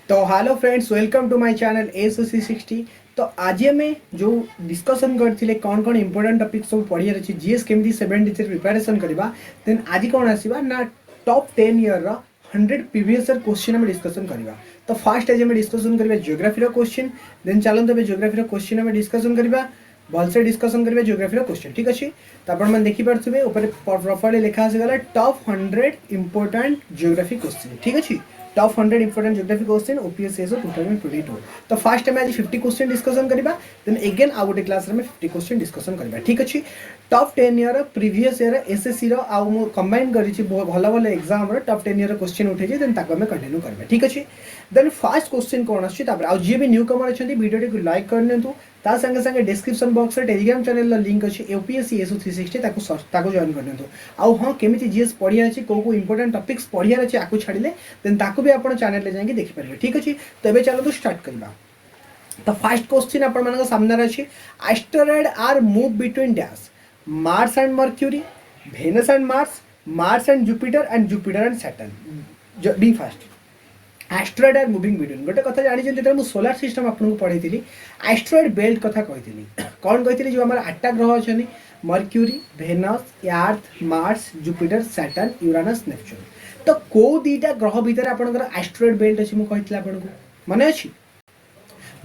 तो hello friends, welcome to my channel ASOC60। तो आज आम जो डिस्कसन करते कौन कौन इंपोर्टेंट टॉपिक सब पढ़ियार अच्छे जीएस केमी 7 डिजिट प्रिपेरेसन करवा देन आज कौन आसवा ना top 10 year 100 previous year question आम डिस्कसन करवा। तो फास्ट आज आम डिस्कसन करवा जियोग्राफी क्वेश्चन। देन चलते जियोग्राफी क्वेश्चन आम डिस्कसन करवा, भलसे डिस्कसन करेंगे जियोग्राफी क्वेश्चन। ठीक अच्छे, तो आप देखिपे ऊपर प्रॉपर्ली लिखा आसीगला टॉप 100 इंपोर्टेंट जियोग्राफी क्वेश्चन। ठीक अच्छे, top 100 important geography question OPSC 2022। तो फास्ट आम आज 50 क्वेश्चन डिस्कसन करवा, देन एगेन आउ गोटे क्लास में 50 क्वेश्चन डिस्कसन करवा। ठीक अच्छे, top 10 year previous year SSC रो कंबाइन करी भल भल एग्जाम टॉप 10 ईयर क्वेश्चन उठे देन ताको हमें कंटिन्यू करवा। ठीक अच्छे, देन फास्ट क्वेश्चन कौन आजी भी न्यू कमर अच्छा वीडियो को लाइक करनी ता संगे संगे डिस्क्रिप्शन बॉक्स रे टेलीग्राम चैनल लिंक अच्छी OPSC ASO360 ताको जॉइन करनी। आउ हाँ केमी जीएस पढ़ियार अच्छे कौ इंपोर्टेंट टॉपिक्स पढ़ियार अच्छे आपको छाड़िले देन ताको भी आप चैनल जाकि देखिपारे। ठीक अच्छे, तो ये चलो स्टार्ट करवा। तो फर्स्ट क्वेश्चन आपण सामने अच्छी, asteroid are move between dash Mars and Mercury, Venus and Mars, Mars and Jupiter and Saturn. B fast asteroid are moving between गोटे कथा जानी जो सोलार सिस्टम आपको पढ़ी एस्ट्रॉयड बेल्ट कथा कही कौन कही जो आम 8टा ग्रह अच्छा Mercury, Venus, Earth, Mars, Jupiter, Saturn, Uranus, Neptune. तो कौ दीटा ग्रह भितर आपंकर एस्ट्रॉयड बेल्ट अच्छी मुझे आपको मन अच्छी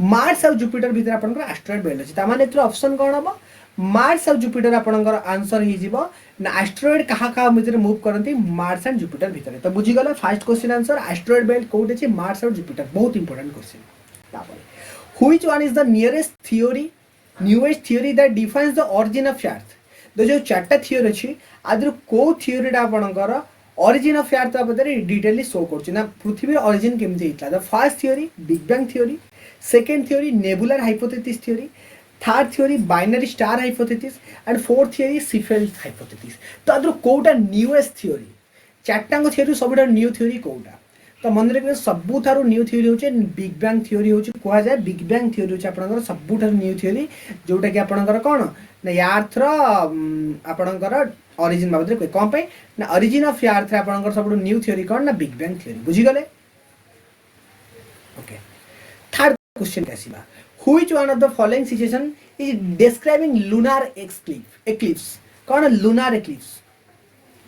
मार्स और जुपिटर भितर आपंकर एस्ट्रॉयड बेल्ट अच्छी ताने ऑप्शन कौन हम मार्स और जुपिटर आपंकर आंसर हो एस्ट्रॉयड क्या भितर मूव करती मार्स एंड जुपिटर भितर। तो बुझीगला fast question answer asteroid belt कौट अच्छे मार्स और जुपिटर। बहुत important question. Which one is the nearest theory newest theory that defines the origin of Earth. तो जो 4टा थियोरी अच्छी आदि कौ थियोरीटा आपंकर ओरिजिन ऑफ अर्थ डिटेली शो कर पृथ्वी ओरिजिन केमती होता। The first theory big bang theory, second theory nebular hypothesis theory, third theory binary star hypothesis and fourth theory सीफेल्ड hypothesis. तो आदि कौटा न्यूएस्ट थियोरी 4टा थियोरी सब न्यू थियोरी कौटा। तो मन रखिए सबुठ न्यू थियोरी होचे बिग बैंग थियोरी होचे कह जाए बिग बैंग थियोरी होचे आपनकर सबुठ न्यू थियोरी जोटा कि आपनकर कौन ना अर्थ आपनकर ओरिजिन बाबद कह कौन पे ना ओरिजिन ऑफ अर्थ आपनकर सब न्यू थियोरी कौन ना बिग बैंग थियोरी। बुझीगले ओके। थर्ड क्वेश्चन आसीबा, which one of the following situation is describing lunar eclipse. कौन लूनार एक्लिप्स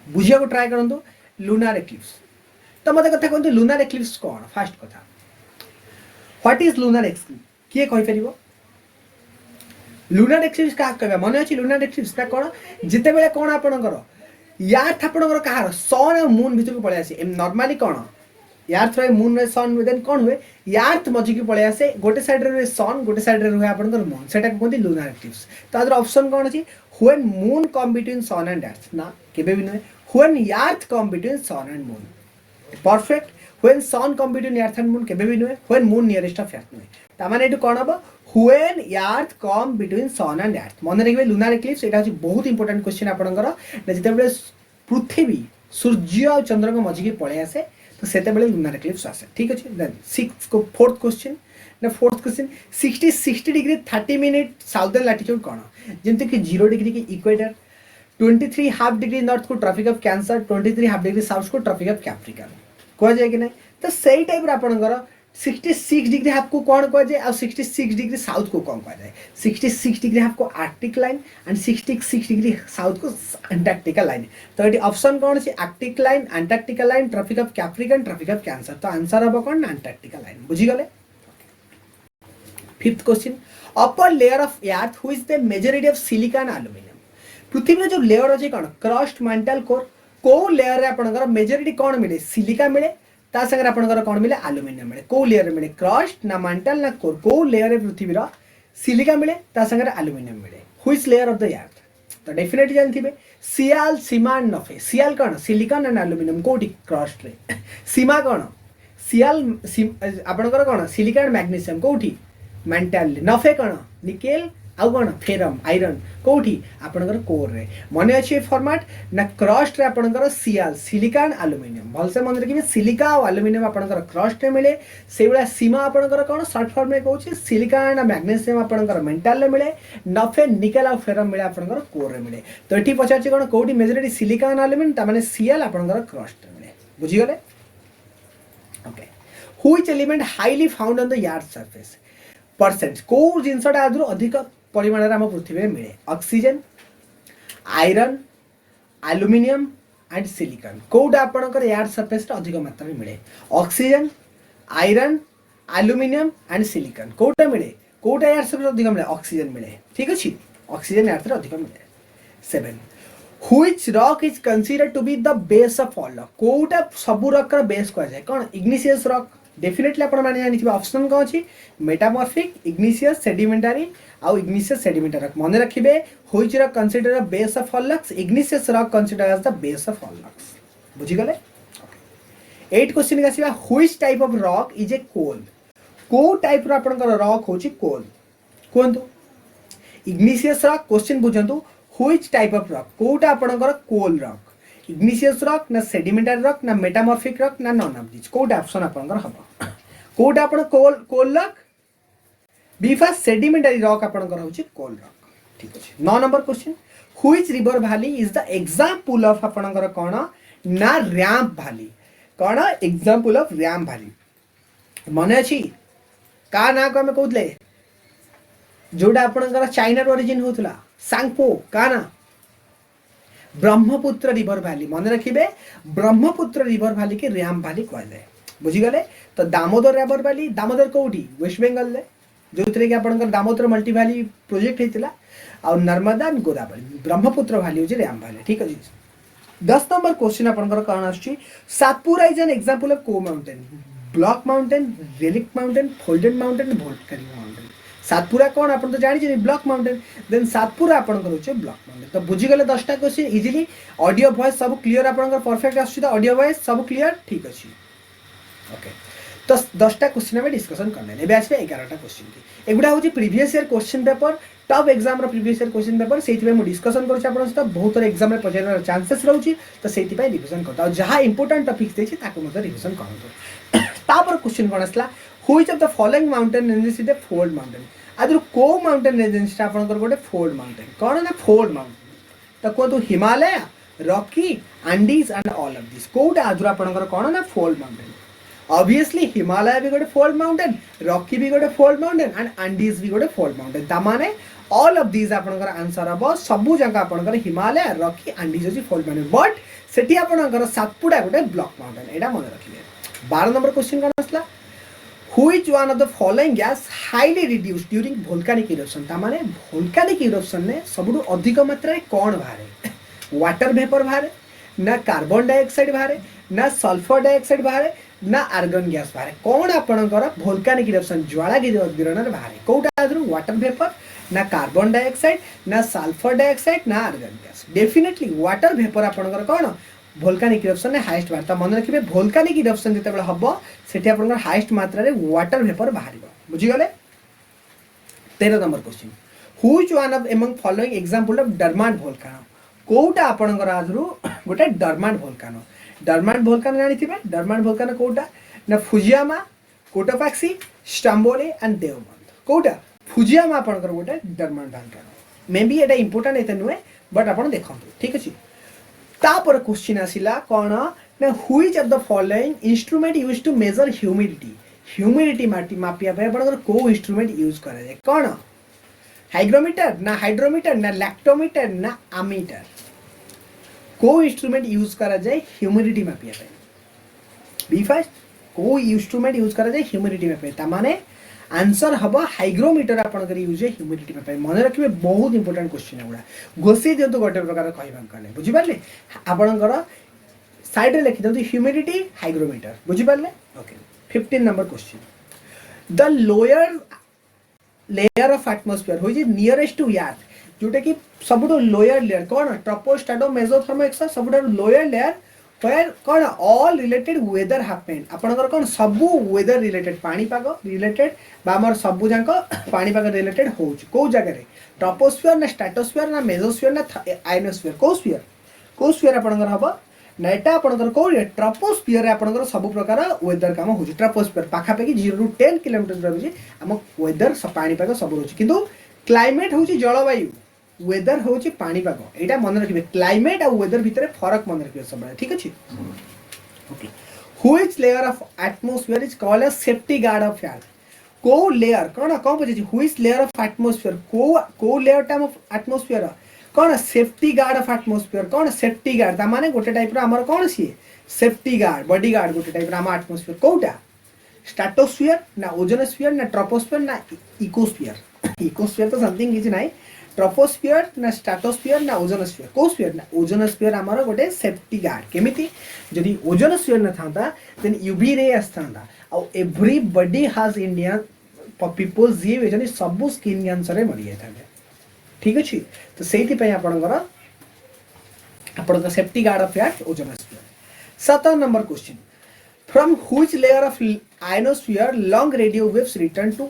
बुझिया को ट्राई करंतु लूनार एक्लिप्स। तो मत कथा कहते लूनार एक्लिप्स कौन। फास्ट कथा व्हाट इज लूनार एक्लिप्स किए कहि परिबो। लूनार एक्लिप्स का कहबा मन अछि लूनार एक्लिप्स का कौन जिते बेले कौन आपनकर अर्थ आपनकर कहार सन और मून भीतर को पळे आसे नॉर्मली कौन अर्थ रे मून रे सन देन कौन हुए अर्थ मझी की पळे आसे गोटे साइड रे सन गोटे साइड रे हुए आपनकर मून सेटा कहते लूनार एक्लिप्स। तो अदर ऑप्शन कौन अछि when moon come between sun and earth ना केबे भी नय when earth come between sun and moon perfect when sun come between earth and moon केबे भी नुहे when moon nearest of earth नुहे। तामाने एटु कोन हबो when earth come between sun and earth. मन रखिबे लूनार एक्लिप्स एटा अछि बहुत इंपोर्टेंट क्वेश्चन आपनकर ना जते बेले पृथ्वी सूर्य और चंद्र को मझी के पळे आसे तो सेते बेले लूनार एक्लिप्स आसे। ठीक अछि, देन फोर्थ क्वेश्चन ना fourth question 60 degree 30 minute southern latitude कोन जेंते कि 0 डिग्री के इक्वेटर, 23 हाफ डिग्री नॉर्थ को Tropic of Cancer, 23 half degree south को ट्रॉपिक ऑफ कैप्रिकॉर्न कह जाए कि नहीं। तो सही टाइप आपंकर 66 डिग्री हाफ को कौन कह जाए और 66 डिग्री साउथ को कौन कह जाए। 66 डिग्री हाफ को Arctic line and 66 degree south को अंटार्कटिका लाइन। तो ये ऑप्शन कौन है Arctic line, Antarctica line, Tropic of Capricorn, Tropic of Cancer. तो आंसर हम कौन अंटार्कटिका लाइन। बुझीगले। Fifth question, upper layer of Earth which the majority of silicon aluminium. पृथ्वी जो लेयर अच्छे कौन क्रस्ट मैंटल कोर कौ लेयर रे आपनकर मेजॉरिटी कौन मिले सिलिका मिले ता संगे आपनकर कौन मिले एल्युमिनियम मिले। कौ लेयर मिले क्रस्ट ना मैंटल ना कोर कौ लेयर पृथ्वी रा सिलिका मिले ता संगे एल्युमिनियम मिले which layer of the earth. तो डेफिनेटली जानथिबे सियाल, सीमा एंड नफे। सियाल कौन सिलिकॉन एंड एल्युमिनियम कोठी क्रस्ट रे। सीमा कौन सियाल आपनकर कौन सिलिका एंड मैग्नीशियम कोठी मेंटल। नफे कौन निकेल आउ कौन फेरम आयरन कौटी आपनकर कोर रे। मन अच्छे फॉर्मेट ना क्रस्ट रे आपनकर सियाल सिलिका एंड एल्युमिनियम। भलसे मन रखिबे सिलिका और एल्युमिनियम आपनकर क्रस्ट रे मिले से बेला सीमा आपनकर कौन शॉर्ट फॉर्म में कहूची सिलिका एंड मैग्नीशियम आपनकर मेंटल रे मिले, नफे निकेल और फेरम मिले आपनकर कोर रे मिले। तो एठी पचारछि कौन कोठी मेजॉरिटी सिलिका एंड एल्युमिनियम ता माने सियाल आपनकर क्रस्ट रे मिले। बुझी गले okay. Which element highly found on the yard surface percent को जिनसटा आदि अधिक परिमाण रे हम पृथ्वी में मिले oxygen iron aluminium and silicon कोडा आपनकर यार्ड सरफेस रे अधिक मात्रा में मिले oxygen iron aluminium and silicon कोटा मिले कोटा यार्ड सरफेस अधिक मिले ऑक्सीजन मिले ठीक अछि ऑक्सीजन यार्ड रे अधिक मिले 7 which rock is considered to be the base of all rock कोटा सब रॉक रा बेस को जाय कोन इग्निशियस रॉक डेफिनेटली आपण माने जानि ऑप्शन को अछि मेटामॉर्फिक इग्निशियस सेडिमेंटरी आउ इग्निशियस सेडिमेंटरी रॉक मन रखिबे which rock consider the base of all rocks igneous rock consider as the base of all rocks बुझी गले 8 क्वेश्चन आसीबा which type of rock is a coal को type रो आपनकर rock होची कोल कोंतु इग्निशियस रॉक क्वेश्चन बुझंतु which type of rock कोटा आपनकर कोल रॉक इग्निशियस रॉक ना सेडिमेंटरी रॉक ना मेटामॉर्फिक रॉक ना नॉन ऑफ दिस कोटा ऑप्शन आपनकर हबो कोटा आपन coal rock B first sedimentary rock आपनकर होची कोल रॉक ठीक अछि 9 number question which river valley is the example of आपनकर कोन ना रैम्प वैली कोन एग्जांपल ऑफ रैम्प वैली मने अछि का ना को हमें कहउतले जोडा आपनकर चाइना रो ओरिजिन होतला सांगपो का ना ब्रह्मपुत्र रिवर वैली मन रखिबे ब्रह्मपुत्र रिवर वैली के रैम्प वैली कहले जाय बुझी गले तो दामोदर रिवर वैली दामोदर कोठी वेस्ट बंगाल ले जोथरे के आपनकर दामोदर मल्टी वैली प्रोजेक्ट हेतिला और नर्मदा एंड गोदावरी ब्रह्मपुत्र वैली होजे रैम्प वैली ठीक अछि 10 नंबर क्वेश्चन आपनकर कारण आछि Satpura is an example of को mountain block mountain relic mountain folded mountain volcanic mountain Satpura कौन आपन तो जानि जे ब्लॉक माउंटेन देन सातपुरा आपन कर होचे ब्लॉक माउंटेन तो बुझी गले 10 टा क्वेश्चन इजीली ऑडियो वॉइस सब क्लियर आपन कर परफेक्ट आछि तो ऑडियो वॉइस सब क्लियर ठीक अछि ओके तो 10 टा क्वेश्चन में डिस्कशन करने एबे आसे 11 टा क्वेश्चन की एगुडा होची previous year question paper top exam रो प्रीवियस ईयर क्वेश्चन पेपर सेति में मु डिस्कशन करछ आपन सहित बहुत सारे एग्जाम में पचार चांसेस रहउची तो सेति पय रिवीजन करता जहां इंपोर्टेंट टॉपिक्स देछि ताको मते रिवीजन करंतो तापर क्वेश्चन कोन आसला which of the following mountain ranges is the fold mountain आदर को माउंटेन रेंज टा आपन कर गोटे फोल्ड माउंटेन कोन ना फोल्ड माउंटेन तो को तो Himalaya Rocky Andes and all of this कोटा आदर आपन कर कोन ना फोल्ड माउंटेन ऑब्वियसली हिमालय भी गोटे फोल्ड माउंटेन रॉकी भी गोटे फोल्ड माउंटेन एंड एंडीज भी गोटे फोल्ड माउंटेन ता माने ऑल ऑफ दिस आपन कर आंसर हबो सबु जगह आपन कर हिमालय रॉकी एंडीज अछि फोल्ड माउंटेन बट सेठी आपन कर सातपुड़ा गोटे ब्लॉक माउंटेन एडा मन रखिले 12 नंबर क्वेश्चन कोन आसला which one of the following gas highly reduced during volcanic eruption ता माने वोल्केनिक इरप्शन ने सबुठु अधिक मात्रा रे कोन बाहरे वाटर वेपर बाहरे ना कार्बन डाइऑक्साइड बाहरे ना सल्फर डाइऑक्साइड बाहरे ना आर्गन गैस बाहरे कोन आपनकर वोल्केनिक इरप्शन ज्वालागिरी गिरण बाहरे कोटा आदरु वाटर वेपर ना कार्बन डाइऑक्साइड ना सल्फर डाइऑक्साइड ना argon gas definitely water vapour आपनकर कोन वोल्केनिक इरप्शन ने हाईएस्ट बाहर मन रखिबे वोल्केनिक इरप्शन जते बेला हबो सेठी आपनकर हाईएस्ट मात्रा रे वाटर वेपर बाहरिबो बुझी गले 13 number question which one of among following example of dormant volcano कोटा आपनकर आदरु गोटे डर्मांट वोल्कानो जानिथिबे डर्मांट वोल्कानो कोटा ना Fujiyama Cotopaxi Stromboli and Deoband कोटा फुजियामा आपनकर गोटे डर्मांट वोल्कानो मे बी एटा इंपोर्टेंट एते नुए बट आपन देखंतु ठीक अछि तापर क्वेश्चन आसिला कोन ना which of the following instrument used to measure humidity मापिया पे आपन को इंस्ट्रूमेंट यूज करा जाय कोन हाइग्रोमीटर ना हाइड्रोमीटर ना लैक्टोमीटर ना अमीटर को इंस्ट्रूमेंट यूज करा जाय ह्यूमिडिटी मापिया पे बी फर्स्ट को इंस्ट्रूमेंट यूज करा जाय ह्यूमिडिटी मापिया ता माने आंसर हबो हाइग्रोमीटर आपन कर यूज ह्यूमिडिटी मापिया मन रखिबे बहुत इंपोर्टेंट क्वेश्चन है गुडा घोसी दियंतु गोटे प्रकार कहबा कले बुझि पारले आपन कर साइड रे लिखि दियंतु ह्यूमिडिटी हाइग्रोमीटर बुझि पारले okay 15 number question the lower layer of atmosphere होई जे नियरेस्ट टू अर्थ जोटे कि सबुठो लोअर लेयर कोन ट्रोपोस्ट्राटो मेसोथर्मो एक्सा सबुठो लोअर लेयर where कौन all related weather happen आपनकर कौन सबु weather related पानीपाग related बा हमर सबु जांको पानीपाग related होउछ को जगह रे ट्रोपोस्फियर ना स्ट्रेटोस्फियर ना मेसोस्फियर ना आयनोस्फियर को स्फियर आपनकर हबो ना एटा आपनकर को ट्रोपोस्फियर रे आपनकर सबु प्रकार वेदर काम होउछ ट्रोपोस्फियर पाखा पे 0 to 10 किलोमीटर रहउछ हम वेदर पानीपाग सब रहउछ किंतु क्लाइमेट होउछ जलवायु वेदर होची पानीपाग एटा मन रखिबे क्लाइमेट आ वेदर भितरे फरक मन रखिबे सब ठीक अछि okay Which layer of atmosphere is called as safety guard of air? को लेयर कौन कौन पचे which layer of atmosphere को लेयर टाइम ऑफ एटमॉस्फेयर कौन सेफ्टी गार्ड ऑफ एटमॉस्फेयर कौन सेफ्टी गार्ड ता माने गोटे टाइप रो हमर कौन सी सेफ्टी गार्ड बॉडी गार्ड गोटे टाइप रो हम एटमॉस्फेयर कोटा स्ट्रेटोस्फियर ना ओजोनोस्फियर ना ट्रोपोस्फियर ना इकोस्फियर इकोस्फियर तो समथिंग इज नाही ट्रोपोस्फियर ना स्ट्रेटोस्फियर ना ओजोनोस्फियर कोस्फियर ना ओजोनोस्फियर हमर गोटे सेफ्टी गार्ड केमिति जदी ओजोनोस्फियर न थांता देन यूवी रे आस्थांता और एवरीबॉडी हैज इंडिया पीपल जी वेजनी सब स्किन कैंसर रे मरि जाता ठीक अछि तो सेति पय आपन safety guard of air ozonosphere 7 number question from which layer of ionosphere long radio waves return to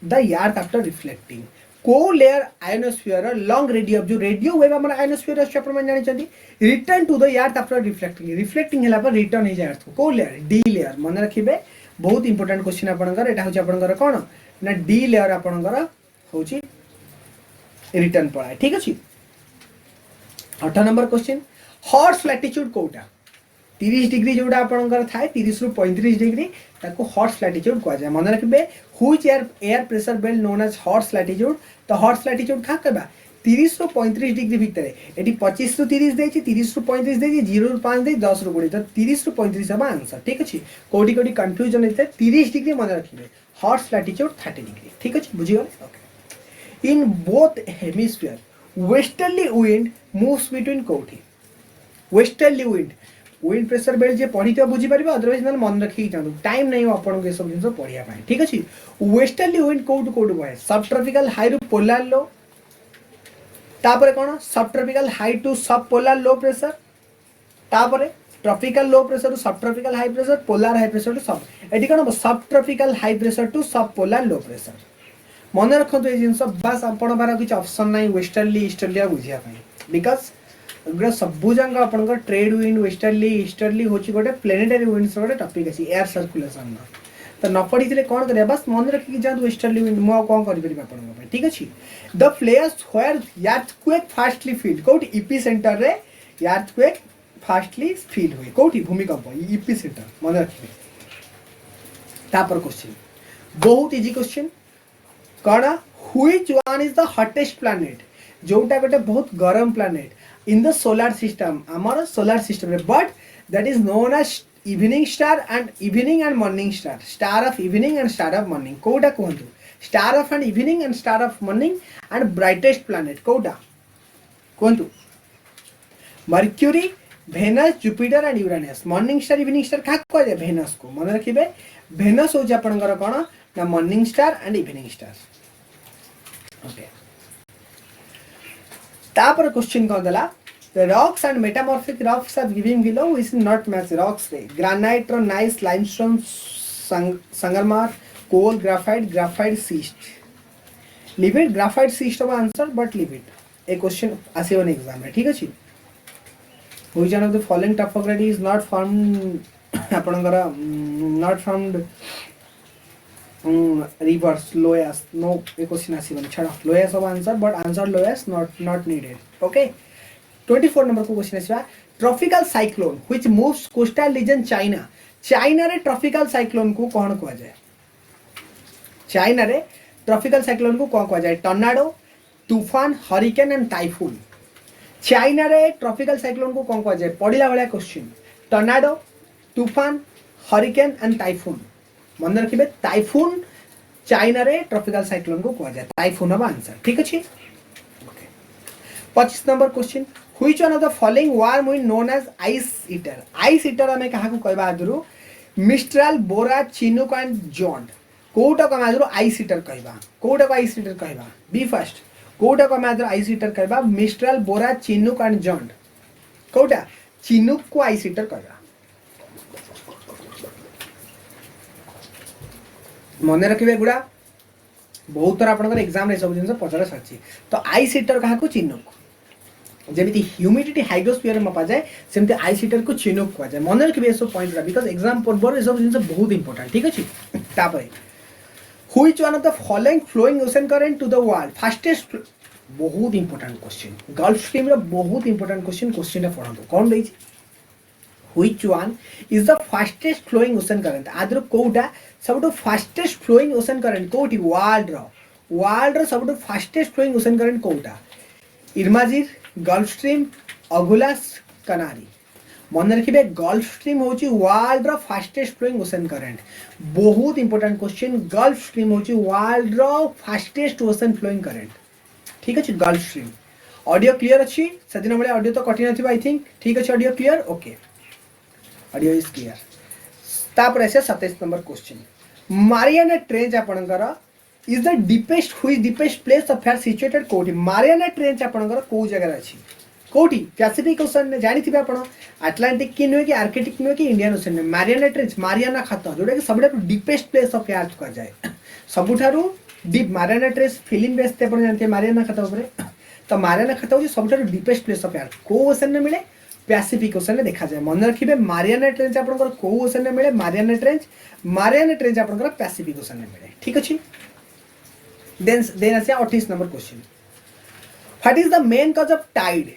the Earth after reflecting को लेयर आयनोस्फियर लॉन्ग रेडियो जो रेडियो वेव हमर आयनोस्फियर अछि अपन मन जानि छथि return to the Earth after reflecting reflecting हला पर रिटर्न हे जाय अर्थ को लेयर डी लेयर मन रखिबे बहुत इंपोर्टेंट क्वेश्चन आपनकर एटा होची आपनकर कोन ना डी लेयर आपनकर होची रिटर्न पळाय ठीक अछि 8 नंबर क्वेश्चन हॉट लैटिट्यूड कोटा 30 डिग्री जोडा आपनकर थाए 30 रु 35 डिग्री ताको हॉट लैटिट्यूड को जाय मन रखबे which air pressure belt known as hot latitude तो हॉट लैटिट्यूड का कहबा 30 रु 35 डिग्री भितर एटी 25 रु 30 देछि 30 रु 35 देछि 0 रु 5 दे 10 रु 20 तो 30 रु 35 सब आंसर ठीक अछि कोडी कोडी कंफ्यूजन हेते 30 डिग्री मन रखिबे हॉट लैटिट्यूड 30 डिग्री ठीक अछि बुझि गले okay in both hemisphere westerly wind moves between कोठी वेस्टर्ली विंड प्रेशर बेल्ट जे पढ़ी तो बुझी पारिबा अदरवाइज नल मन रखी जानु टाइम नै आपन के सब जिंस पढ़िया पाए ठीक अछि वेस्टर्ली विंड कोड बहे सब ट्रॉपिकल हाई रु पोलर लो तापरे कोन subtropical high to subpolar low pressure तापरे tropical low pressure to subtropical high pressure polar high pressure to सब एटी कोन subtropical high pressure to subpolar low pressure मन रखंतु ए जिंस बस आपण बार किछ ऑप्शन नै वेस्टर्ली ईस्टर्ली बुझिया पाए बिकॉज़ गुरा सबु जंग आपनकर ट्रेड विंड वेस्टर्ली ईस्टर्ली होची गोटे प्लेनेटरी विंड्स गोटे टॉपिक अछि एयर सर्कुलेशन न तो न पढ़ी थिले कोन करे बस मन रखि जान वेस्टर्ली विंड मो कोन करि परिबा आपन पे ठीक अछि the place where earthquake fastly feel कोठी इपी सेंटर रे अर्थक्वेक फास्टली फील होई कोठी भूमिकंप इपी सेंटर मन रखि तापर क्वेश्चन बहुत easy question cone which one is the hottest planet जोटा गोटे बहुत गरम planet in the solar system amar solar system but that is known as evening star and morning star of evening and star of morning कोडा कहंतु star of and evening and star of morning and brightest planet कोडा कहंतु Mercury Venus Jupiter and Uranus morning star evening star का कह दे Venus को मन रखिबे Venus हो जे आपनकर कोन ना morning star and evening star okay तापर क्वेश्चन कौन दला the rocks and metamorphic rocks are giving below is not match rocks रे granite ro nice limestone sangarmar coal graphite schist leave it graphite schist of answer but leave it a question आसीवन exam रे ठीक अछि which one of the following topography is not found आपनकर not found rivers loess no a question आसीवन छडा loess of answer but answer loess not needed okay 24 number को question आसीबा tropical cyclone which moves coastal region China रे tropical cyclone को कोन कहवा जाय China रे ट्रॉपिकल साइक्लोन को कोन कहवा जाय टर्नाडो तूफान हरिकेन एंड टाइफून चाइना रे ट्रॉपिकल साइक्लोन को कोन कहवा जाय पडिला वाला क्वेश्चन टर्नाडो तूफान हरिकेन एंड टाइफून मन रखिबे टाइफून चाइना रे ट्रॉपिकल साइक्लोन को कहवा जाय टाइफून अब आंसर ठीक अछि okay 25 number question which one of the following warm wind known as ice eater हमें कहा को कहबा आदरू mistral bora chinook and zonda कोटा को आदरू आइस ईटर कहबा कोटा को आइस ईटर कहबा बी फर्स्ट कोटा को आदरू आइस ईटर कहबा mistral bora chinook and zonda कोटा चिनुक को आइस ईटर कहबा मन रखिबे गुडा बहुत तरह आपनकर एग्जाम रे सब जिंस पचरा सच्ची तो आइस ईटर कहा को चिनुक जेमिति ह्यूमिडिटी हाइड्रोस्फीयर में मपा जाए सेमति आइस हीटर को चिनुक कह जाए मन रखिबे सब पॉइंट बिकॉज़ एग्जाम पर्बर सब जिंस बहुत इंपोर्टेंट ठीक अछि तापर which one of the following flowing ocean current to the world fastest बहुत इंपोर्टेंट क्वेश्चन गल्फ स्ट्रीम रे बहुत इंपोर्टेंट क्वेश्चन रे पढंतु कोन देछि Which one is the fastest flowing ocean current? आदर कोटा सबटो fastest flowing ocean current कोटी वर्ल्ड रो सबटो fastest flowing ocean current कोटा इर्माजिर गल्फ स्ट्रीम अगुलास कनारी मन रखिए गल्फ स्ट्रीम होची वर्ल्ड रो फास्टेस्ट फ्लोइंग ओशन करंट बहुत इंपोर्टेंट क्वेश्चन गल्फ स्ट्रीम होची वर्ल्ड रो फास्टेस्ट ओशन फ्लोइंग करंट ठीक अछि गल्फ स्ट्रीम ऑडियो क्लियर अछि सदिन बळे ऑडियो तो कठिन अछि आई थिंक ठीक अछि audio clear okay audio is clear तापर ऐसे 27 नंबर क्वेश्चन मारियाना ट्रेंच आपनकर इज द डीपेस्ट हुई deepest place of fair situated कोठी मारियाना ट्रेंच आपनकर को जगह अछि कोठी पैसिफिक ओशन में जानि थिबे आपण अटलांटिक की नुए कि आर्कटिक नुए कि इंडियन ओशन में मारियाना ट्रेंच मारियाना खात जोटा कि सबटा डीपेस्ट प्लेस ऑफ अर्थ कर जाए सबुठारु deep Mariana Trench film based आपण जानते मारियाना खात ऊपर तो मारियाना खात होची सबटारु डीपेस्ट प्लेस ऑफ अर्थ को ओशन में मिले पैसिफिक ओशन में देखा जाए मन रखिबे मारियाना ट्रेंच आपनकर को ओशन में मिले मारियाना ट्रेंच आपनकर पैसिफिक ओशन में मिले ठीक अछि देन आसे 28 number question what is the main cause of tide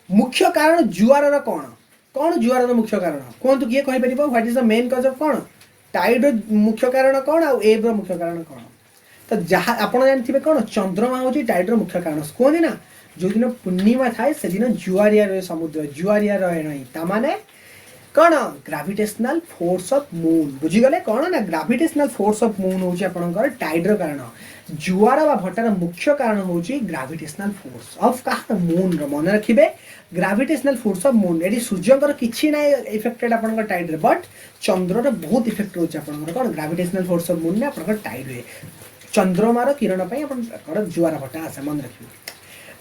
मुख्य कारण जुआर रो कौन जुआर रो मुख्य कारण कोन किए कहि परिबो what is the main cause of कौन टाइड रो मुख्य कारण कौन आ एब रो मुख्य कारण कौन तो जहा आपण जानथिबे कौन चंद्रमा होची टाइड रो मुख्य कारण कोन ना जो दिन पूर्णिमा थाए से दिन जुआरिया रो समुद्र जुआरिया रहे नहीं ता माने कौन ग्रेविटेशनल फोर्स ऑफ मून बुझी गले कौन ना ग्रेविटेशनल फोर्स ऑफ मून होची आपनकर टाइड रो कारण जुआर बा भटार मुख्य कारण होची ग्रेविटेशनल फोर्स ऑफ का मून रो मन रखिबे ग्रेविटेशनल फोर्स ऑफ मून एडी सूर्यंकर किछि ना इफेक्टेड आपनकर टाइड रे बट चंद्र रो बहुत इफेक्ट होची आपनकर कौन ग्रेविटेशनल फोर्स ऑफ मून ने आपनकर टाइड रे चंद्रमा रो किरण पई आपनकर जुआर भटा आसे मन रखिबे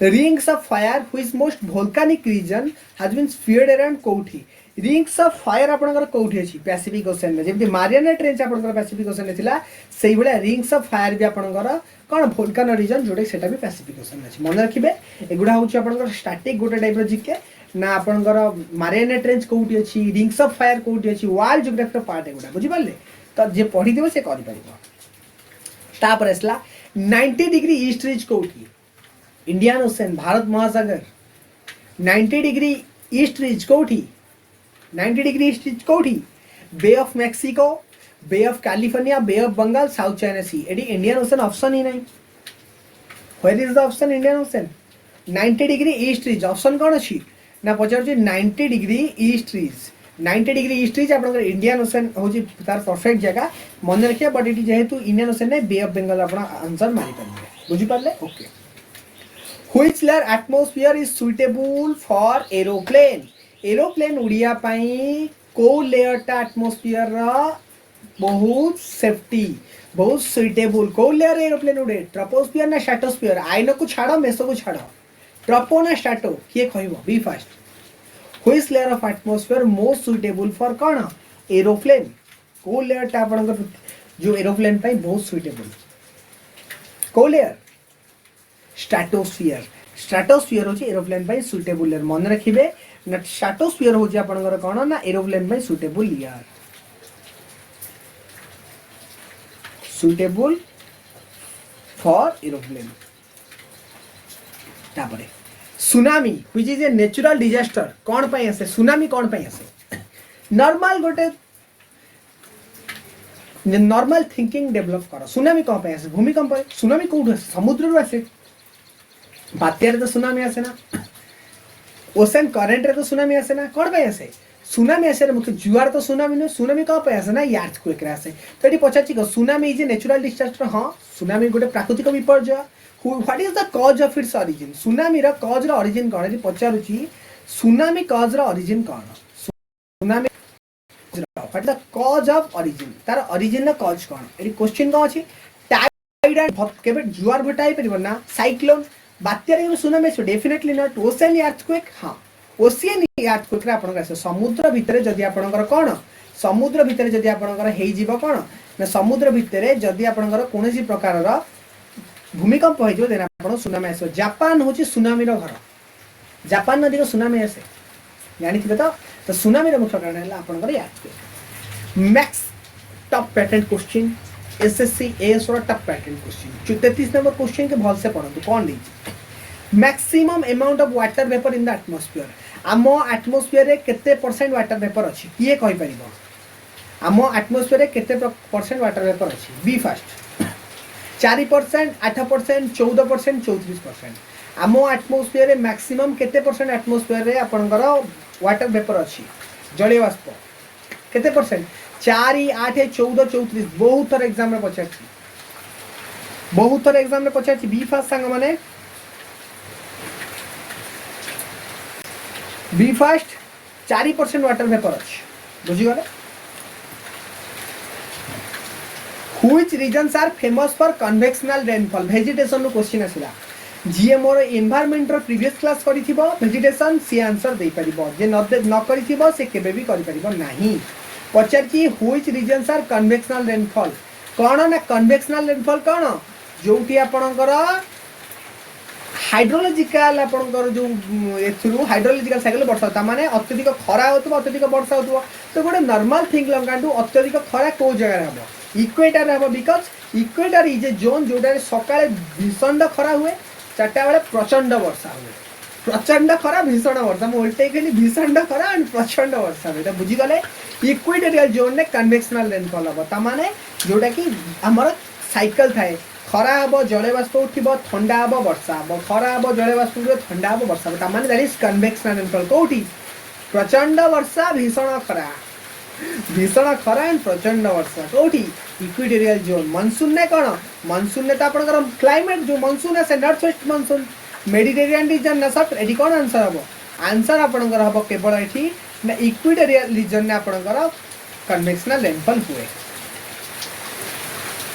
rings of fire which most volcanic region has been sphered around कोठी rings of fire आपनकर कोठी अछि पैसिफिक ओशन में जेमति मारियाना ट्रेंच आपनकर पैसिफिक ओशन में थिला सेही बळे rings of fire भी आपनकर कोन वोल्केनो रीजन जोडे सेटा भी पैसिफिक ओशन में अछि मन रखिबे एगुडा होछि आपनकर स्टैटिक गोटे टाइप रो जिके ना आपनकर मारियाना ट्रेंच कोठी अछि rings of fire कोठी अछि वर्ल्ड जियोग्राफी पार्ट एगुडा बुझि पाले त जे पढि देबो से करि परिबो तापर असला 90 डिग्री ईस्ट रीज कोठी इंडियन ओशन भारत महासागर 90 डिग्री ईस्ट रीज कोठी 90 डिग्री ईस्ट रीज कोठी Bay of Mexico Bay of California Bay of Bengal South China Sea एडी इंडियन ओशन ऑप्शन ही नहीं where is the option Indian Ocean 90 degree east ridge option कोन अछि ना पचार 90 degree east ridge 90 degree east ridge आपन Indian Ocean होची तार परफेक्ट जगह मन रखिया बट इट जेहेतु इंडियन ओशन ने बे ऑफ बंगाल आपन आंसर मारि परिबे बुझि पाले okay Which layer atmosphere is suitable for aeroplane? Aeroplane उड़िया पाई को layer टा atmosphere रा बहुत safety बहुत suitable को layer aeroplane उड़े troposphere ना stratosphere आइनो को छाड़ो मेसो को छाड़ो ट्रोपो ना स्ट्राटो किए कहबो B fast Which layer of atmosphere most suitable for कौन aeroplane को layer टा आपन जो aeroplane पाई बहुत suitable को layer स्ट्राटोस्फियर होची एरोप्लेन पाई सुटेबल लेयर मन रखिबे ना स्ट्राटोस्फियर होची आपनकर कोन ना एरोप्लेन पाई suitable layer suitable for aeroplane तापरे tsunami which is a natural disaster कोन पाई आसे सुनामी कोन पाई आसे नॉर्मल गोटे नॉर्मल थिंकिंग डेवलप करो सुनामी कोन पाई आसे भूमिकंप सुनामी कोठो समुद्र रो आसे बात्यारे तो सुनामी आसे ना ओशन करंट रे तो सुनामी आसे ना कोन पे आसे सुनामी आसे रे मुख्य जुआर तो सुनामी न सुनामी का पे आसे ना अर्थक्वेक रे आसे तो एटी पछाची को tsunami is a natural disaster हां सुनामी गोटे प्राकृतिक विपर्यय what is the cause of its origin tsunami रा कॉज रा ओरिजिन कोन एटी पछारुची सुनामी कॉज रा ओरिजिन कोन tsunami what the cause of origin तार ओरिजिन रा कॉज कोन एटी क्वेश्चन का अछि टाइड एंड केबे जुआर भटाई परिबो ना साइक्लोन बात्यारे tsunami so definitely not ocean earthquake हां ओशियन अर्थक्वेक रे आपन का समुद्र भितरे जदी आपनकर कोन समुद्र भितरे जदी आपनकर हेई जीवो कोन ना समुद्र भितरे जदी आपनकर कोनोसी प्रकार रा भूमिकंप होई जो देना आपन सुनामी आसो जापान होची सुनामी रो घर जापान नदी रो सुनामी आसे जानि थिबे तो सुनामी रो मुख्य कारण है आपनकर earthquake max top pattern question SSC AS और top pattern question 33 number question के भल से पढ़ो कौन the maximum amount of water vapour in the atmosphere आम एटमोस्फियर रे केते परसेंट वाटर वेपर अच्छी किए कहि परिबो आम एटमोस्फियर रे केते परसेंट वाटर वेपर अच्छी बी फास्ट 4%, 8%, 14%, 34%। आम एटमोस्फियर रे मैक्सिमम केते परसेंट एटमोस्फियर रे आपनकर वाटर वेपर अच्छी जलीय बाष्प केते परसेंट 4, 8, 14, 34 बहुत थर एग्जाम में पचारछि बहुत थर एग्जाम में पचारछि बी फास्ट सांग माने बी फास्ट 4% वाटर वेपर अच्छी बुझी गले which regions are famous for convectional rainfall vegetation no question आसिला जीए मोर एनवायरनमेंट रो प्रीवियस क्लास करिथिबो वेजिटेशन सी आंसर दे परिबो जे न करिथिबो से केबे भी करि परिबो नाही पचारछि which regions are convectional rainfall कोन ना कन्वेक्शनल रेनफॉल कोन जोटी आपनकर हाइड्रोलॉजिकल आपनकर जो एथुरु हाइड्रोलॉजिकल साइकिल वर्षा होता माने अत्यधिक खरा होतो अत्यधिक वर्षा होतो तो गोटे नॉर्मल थिंग लगांडू अत्यधिक खरा को जगह हबो इक्वेटर हबो because equator is a zone जोटा सकाळे भीषण खरा हुए चारटा बेले प्रचंड वर्षा हुए प्रचंड खरा भीषण वर्षा मैं उल्टे कहली भीषण खरा एंड प्रचंड वर्षा हुए बुझी गले इक्वेटोरियल जोन ने कन्वेक्शनल रेनफॉल हबो ता माने जोटा कि हमर साइकिल थाए खरा हबो जले बाष्प उठिबो ठंडा हबो वर्षा हबो खरा हबो जले बाष्प उठिबो ठंडा हबो वर्षा हबो ता माने दैट इज कन्वेक्शनल रेनफॉल कोठी प्रचंड वर्षा भीषण खरा एंड प्रचंड वर्षा कोठी इक्वेटोरियल जोन मानसून ने कोन मानसून ने त आपनकर क्लाइमेट जो मानसून है से north west monsoon Mediterranean reason ना सब एडी कोन आंसर हबो आंसर आपनकर हबो केवल एठी ना इक्वेटोरियल रीजन ने आपनकर कन्वेक्शनल रेनफॉल हुए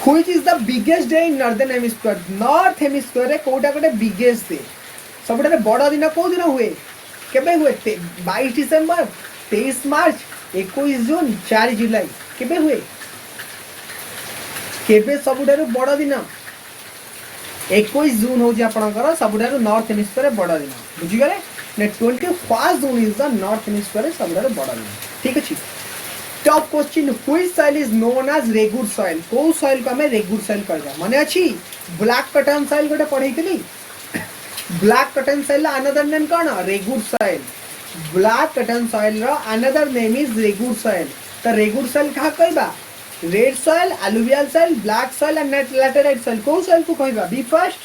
which is the biggest day in north hemisphere रे कोटा कोटे बिगेस्ट डे सबडे बड़ दिन को दिन हुए केबे हुए 22 डिसेंबर 23 मार्च 21 जून 4 जुलाई केबे हुए केबे सबुठारु बड़ दिन 21 जून हो आपनकर सबुठारु नॉर्थ हेमिस्फीयर बड़ दिन बुझी गले ने 21 June is the north hemisphere सबुठारु बड़ दिन ठीक अछि top question which soil is known as regur soil को सॉइल को हमें रेगुर सॉइल कहबा माने अछि ब्लैक कटन सॉइल गोटे पढैतली black cotton soil another name कोन regur soil black cotton soil रो another name is regur soil तो रेगुर सॉइल का कहबा red soil alluvial soil black soil and laterite soil को सॉइल को कहबा B first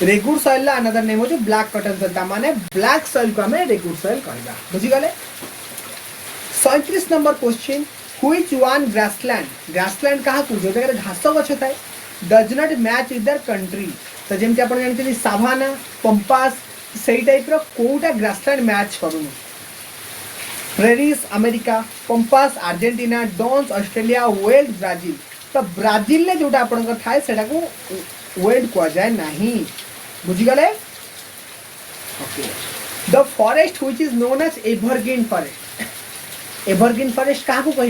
regur soil another name हो ब्लैक कटन सॉइल ता माने ब्लैक सॉइल को हमें रेगुर सॉइल कहबा बुझी गले 37 number question which one grassland कहा को जो जगह घास गछ थाए does not match with their country तो जेमति आपण जानते साभाना पंपास सही टाइप रो कोटा ग्रासलैंड मैच करूनु prairies America pampas Argentina downs Australia veld Brazil तो ब्राजील ने जोटा आपण थाए सेटा को वेल्ड को जाय नहीं बुझी गले okay the forest which is known as evergreen forest evergreen forest क्या कहवा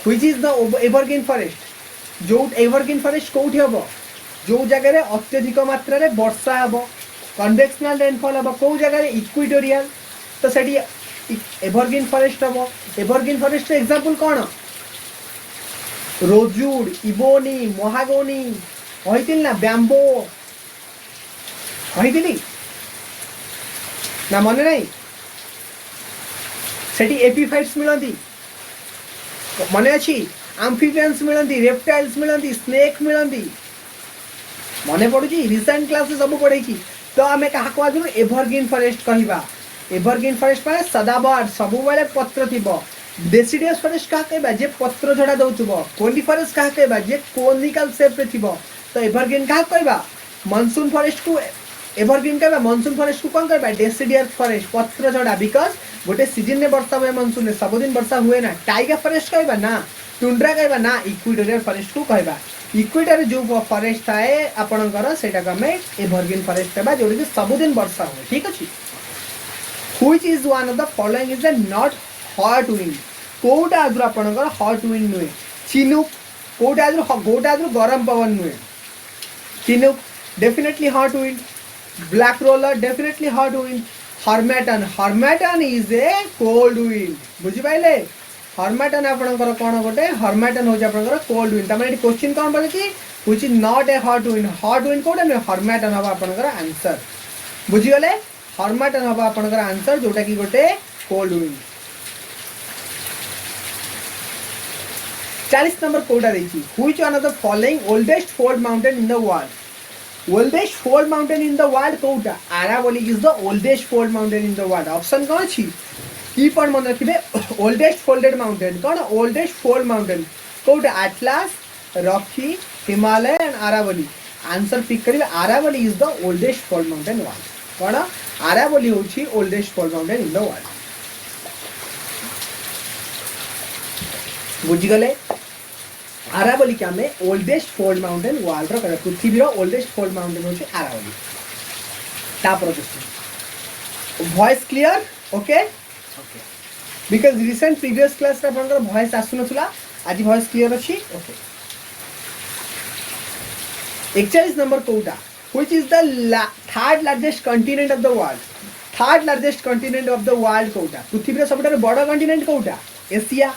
which is the evergreen forest जो एवरग्रीन फॉरेस्ट कोठी हबो जो जगह रे अत्यधिक मात्रा रे वर्षा हबो कन्वेक्शनल रेनफॉल हबो को जगह रे इक्वेटोरियल तो सेठी एवरग्रीन फॉरेस्ट हबो एवरग्रीन फॉरेस्ट एग्जांपल कोन रोजवुड इबोनी मोहागोनी होइतिल ना बैम्बो होइतिली ना मन नहीं सेठी एपिफाइट्स मिलती मन अच्छी आम्फिबियंस मिलती रेप्टाइल्स मिलती स्नेक मिलती मन पड़ुची रिसेंट क्लास सब पढ़े तो आम क्या कहूँ एवरग्रीन फॉरेस्ट कहवा एवरग्रीन फॉरेस्ट माने सदाबहार सब बेले पत्र थी डेसिडियस फॉरेस्ट क्या कहवा जे पत्र झड़ा दौथुब कोनिफरस क्या कहवा जे कोनिकल शेप रे थिबो तो एवरग्रीन क्या कहवा मानसून फॉरेस्ट को एवरग्रीन कहवा मानसून फॉरेस्ट को कौन कहवा डेसिडियस फॉरेस्ट पत्र झड़ा बिकॉज गोटे सीजन में वर्षा हुए मानसून में सबुदिन वर्षा हुए ना टाइगर फॉरेस्ट कहवा ना टुंड्रा कहवा ना इक्वेटोरियल फॉरेस्ट को कहवा इक्वेटर जो फॉरेस्ट थाए आपणकर सेटा को हमें एवरग्रीन फॉरेस्ट कहवा जोड़ी कि सबुदिन वर्षा हुए ठीक अछि which is one of the following is not hot wind कोटा आदर आपणकर हॉट विंड नुए चिनुक कोटा आदर गरम पवन नुए chinook definitely hot wind black roller definitely hot wind harmattan is a cold wind बुझी पाइले हर्मेटन आपणकर कोन गोटे हर्मेटन हो आपणकर कोल्ड विंड तमाने क्वेश्चन कोन बोले कि which is not a hot wind कोडा ने हर्मेटन हबा आपणकर आंसर बुझी गले हर्माटन हम आपनकर आंसर जोटा कि गोटे कोल्ड विंड। 40 नंबर कोटा देखिए which one of the following oldest fold mountain in the world. Oldest fold mountain in the world कोटा Aravalli is the oldest fold mountain in the world. Option कौन अछि की पण मन रखिबे ओल्डेस्ट फोल्डेड माउंटेन कौन ओल्डेस्ट फोल्ड माउंटेन कोटा Atlas Rocky Himalaya and Aravalli. Answer pick करिवे Aravalli is the oldest fold mountain world कौन आरावली होछि oldest fold mountain in the world. बुझी गले आरावली क्या में ओल्डेस्ट फोल्ड माउंटेन वर्ल्ड रो पृथ्वी रो ओल्डेस्ट फोल्ड माउंटेन होछि आरावली। तापर question voice clear okay okay because recent previous class रे आपनकर वॉइस आसु नथुला आज वॉइस क्लियर अछि ओके। 41 नंबर कोटा which is the third largest continent of the world. Third largest continent of the world कोटा पृथ्वी रो सबटा बड़ कॉन्टिनेंट कोटा एशिया।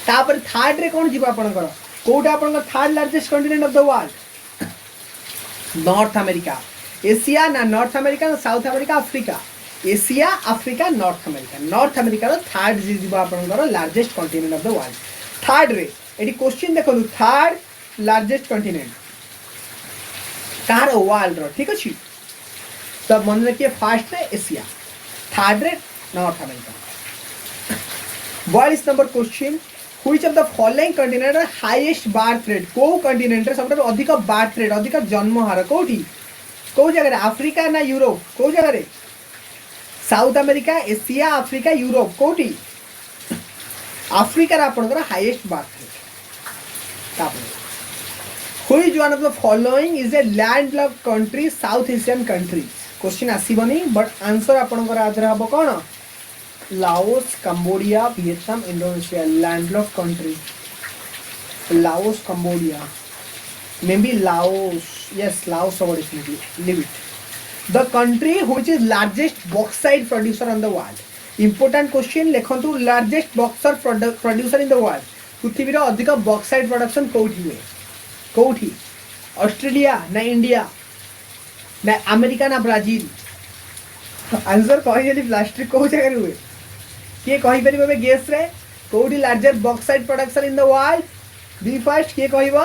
तापर थर्ड रे कोन जीवा आपनकर कोटा आपनकर third largest continent of the world North America Asia ना नॉर्थ अमेरिका ना South America Africa Asia Africa North America रो थर्ड जीवा आपनकर largest continent of the world. Third रे एडी क्वेश्चन देखो थर्ड लार्जेस्ट कॉन्टिनेंट कार वर्ल्ड रो ठीक अछि तब मन रखिए फर्स्ट रे एशिया थर्ड रे North America. 42 number question which of the following continent highest birth rate को कॉन्टिनेंट रे सबटा अधिक बर्थ रेट अधिक जन्म हार कोठी को जगह रे अफ्रीका ना यूरोप को जगह रे South America Asia Africa Europe कोठी अफ्रीका रे आपनकर हाईएस्ट बर्थ रेट। तापर which one of the following is a landlocked country South Asian country question आसीबनी बट आंसर आपनकर आदर हबो कोन Laos Cambodia Vietnam Indonesia landlocked country Laos Cambodia may be Laos yes Laos और definitely leave it. The country which is largest bauxite producer on the world. Important question लिखंतु largest bauxite producer in the world पृथ्वी रो अधिक bauxite production कोठी हुए कोठी Australia ना India ना America ना Brazil. Answer कहि जली प्लास्टिक को जगह हुए किए कहि परिबे गेस रे कोठी largest bauxite production in the world B first किए कहबो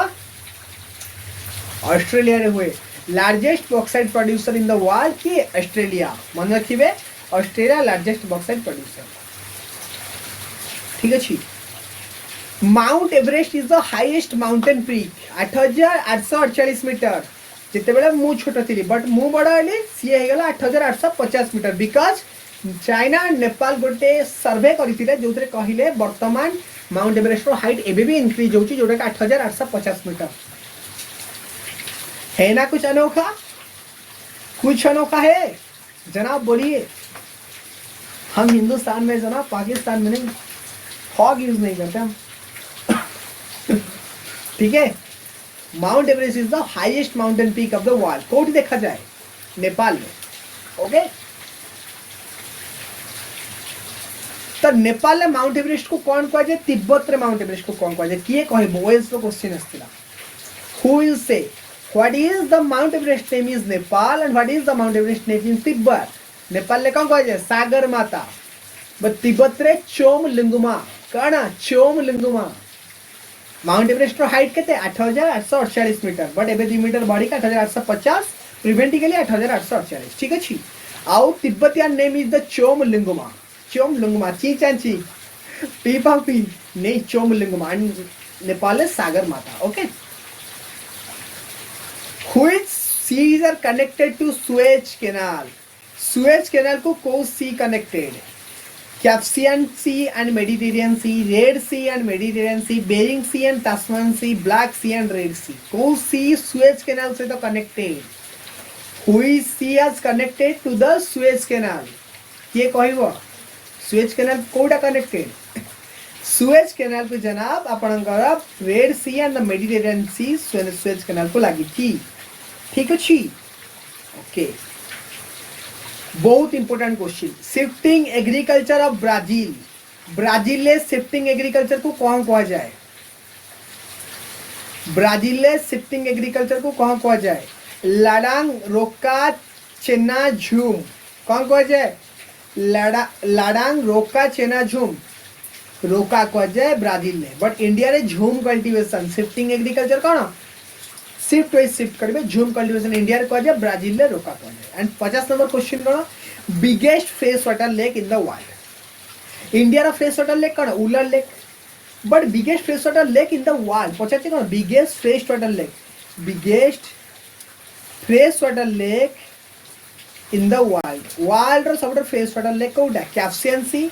ऑस्ट्रेलिया रे हुए largest bauxite producer in the world की ऑस्ट्रेलिया मन रखिबे ऑस्ट्रेलिया लार्जेस्ट बॉक्साइट प्रोड्यूसर ठीक अछि। Mount Everest is the highest mountain peak 8848 metre जिते बेले मु छोट थी बट मु बड़ हेली सी हे गला 8850 metre because China and Nepal गोटे सर्वे करथिले जोथरे कहिले वर्तमान माउंट एवरेस्ट रो हाइट एबे भी इंक्रीज होची जोटा 8850 मीटर है ना कुछ अनोखा है जनाब बोलिए। हम हिंदुस्तान में जनाब पाकिस्तान में नहीं फॉग यूज नहीं करते हम ठीक है। Mount Everest is the highest mountain peak of the world कोठी देखा जाए नेपाल में ओके। तो नेपाल में माउंट एवरेस्ट को कौन कह जाए तिब्बत रे माउंट एवरेस्ट को कौन कह जाए किए कहबो ओएस रो क्वेश्चन आस्तिला who will say what is the Mount Everest name is Nepal and what is the Mount Everest name in Tibet. Nepal ले कौन कह जाए सागर माता बट तिब्बत रे चोमलिंगमा काना चोमलिंगमा। माउंट एवरेस्ट रो हाइट केते 8848 मीटर बट एबे 2 मीटर बढ़ी 8850 प्रिवेंटिकली 8848 ठीक अछि। आउ Tibetan name is the Chomolungma ची चांची पी पापी नहीं Chomolungma Nepal Sagarmatha okay. Which seas are connected to Suez Canal को sea connected Caspian sea and Mediterranean sea red C and Mediterranean sea Bering sea and Tasman sea black sea and red sea को sea Suez Canal से तो connected which sea has connected to the Suez Canal किए कहबो Suez Canal कोडा connected Suez Canal को जनाब आपनकर Red C and the Mediterranean Sea Suez Canal को लागि थी ठीक अछि ओके। बहुत important question shifting agriculture of Brazil ले शिफ्टिंग एग्रीकल्चर को कौन कहा जाए ब्राजील ले शिफ्टिंग एग्रीकल्चर को कौन कहा जाए लाडांग रोका चेना झूम कौन कह जाए लाडांग रोका चेना झूम रोका कह जाए ब्राजिल ने बट इंडिया रे झूम कल्टीवेशन शिफ्टिंग एग्रीकल्चर कौन शिफ्ट वाइज शिफ्ट करेंगे झूम कल्टीवेशन इंडिया रे कह जाए ब्राजिल रे रोका कह जाए एंड 50 नंबर क्वेश्चन कौन biggest fresh water lake in the world India रा फ्रेश वाटर लेक कौन Wular lake but biggest fresh water lake in the world पचारे कौन biggest fresh water lake biggest fresh water lake in the world रो सब fresh water lake कोटा Caspian sea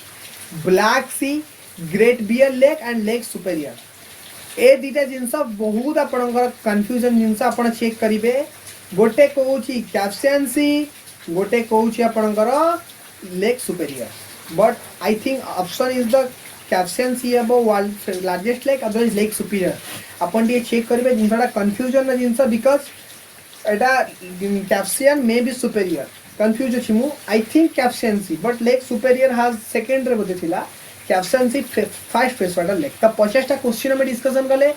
black sea great bear lake and lake superior ए दीटा जिनस बहुत आपणकर कन्फ्यूजन जिनस आपण चेक करिवे गोटे कहूची कैप्सियन सी गोटे कहूची आपणकर lake superior but I think option is the Caspian sea of world largest lake otherwise lake superior आपण टे चेक करिवे जिनसटा कन्फ्यूजन जिनस बिकॉज एटा Caspian may be superior confuse अछि मु I think Caspian sea but lake superior has second रे बोते थिला Caspian sea first fresh water lake तब 50टा क्वेश्चन में डिस्कशन कले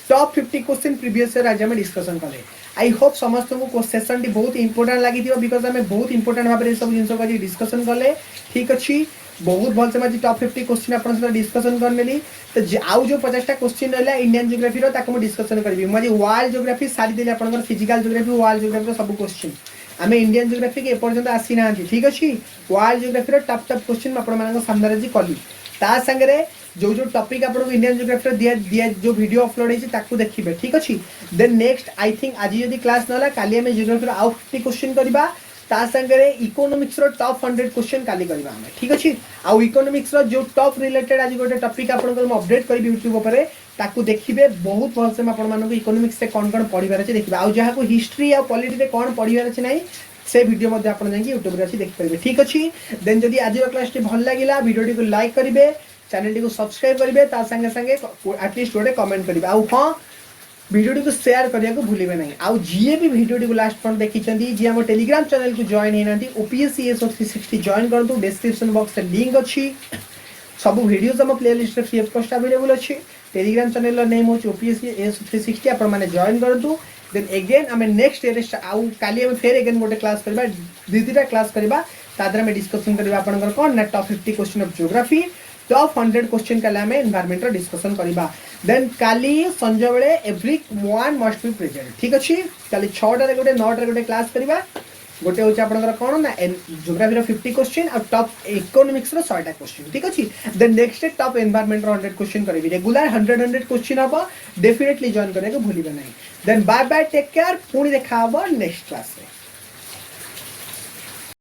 टॉप 50 क्वेश्चन प्रीवियस ईयर आज में डिस्कशन कले आई होप समस्त को सेशन टी बहुत इंपोर्टेंट लगी बिकज आम बहुत इंपोर्टेंट भाव में सब जिन को डिस्कशन कले ठीक अच्छी बहुत भल से टॉप 50 क्वेश्चन आप डिस्कशन करनेली तो आउ जो 50टा क्वेश्चन रहा इंडियन जियोग्राफी डिस्कशन करी मुझे वर्ल्ड जियोग्राफी सारी आप फिजिकल जियोग्राफी वर्ल्ड जियोग्राफी सब क्वेश्चन आम इंडियन जियोग्राफी के एपर्यंत आसी ना ठीक अच्छे world geography top top question आप सामने कली ता संगे जो जो टॉपिक आपको इंडियन जियोग्राफी दिया दिया जो वीडियो अपलोड होती देखिए ठीक अच्छे देन नेक्स्ट आई थिंक आज जब क्लास ना काली आम जियोग्राफी आउ 50 क्वेश्चन करवा ता संगे इकोनॉमिक्स रो टॉप 100 क्वेश्चन काली करवा आम ठीक अच्छे आउ इकोनॉमिक्स रो जो टॉप रिलेटेड आज गोटे टॉपिक आपको अपडेट करी यूट्यूब पर ताकू देखिए बहुत भलसे आपको इकोनॉमिक्स से कौन कौन पढ़ार अच्छे देखिए आउ जहाँ को हिस्ट्री आ पॉलिटी कौन पढ़ार अच्छे ना से वीडियो मध्य आप यूट्यूब अच्छी देखिए ठीक अच्छे देन जदि आज क्लास भल लगे वीडियो को लाइक करेंगे चैनल को सब्सक्राइब करेंगे संगे संगे एटलिस्ट गोटे कमेंट करेंगे आउ हाँ वीडियो को शेयर करने को भूलें ना आउ जी भी वीडियो को लास्ट पॉइंट देखी जी आम टेलीग्राम चैनल को जॉइन होना ओपीएससी AS360 जॉइन करूँ डिस्क्रिप्शन बॉक्स में लिंक अच्छी सब वीडियोज आम playlist free of cost available अच्छी टेलीग्राम चैनल नेम हो ओपीएससी AS360 आप जॉइन करूँ देन एगेन आम नेक्स्ट ईयर आउ काली फेर एगेन गोटे क्लास करवा दीटा क्लास करवा तादर आम डिस्कसन करवा आपंकर कौन ना top 50 question of geography top 100 question काले आम एनवायरमेंट डिस्कसन करवा देन काली संजय बेले every one must be present ठीक अच्छे काली 6टार गोटे 9टार गोटे क्लास करवा गोटे हूँ आपंकर कौन ना ज्योग्राफी 50 क्वेश्चन और टॉप इकोनॉमिक्स 100टा क्वेश्चन ठीक अच्छे then next top environment 100 question करी रेगुलर 100 क्वेश्चन हम डेफिनेटली जॉइन करने को भूलिए ना then bye bye take care पुणी देखा नेक्स्ट क्लास में।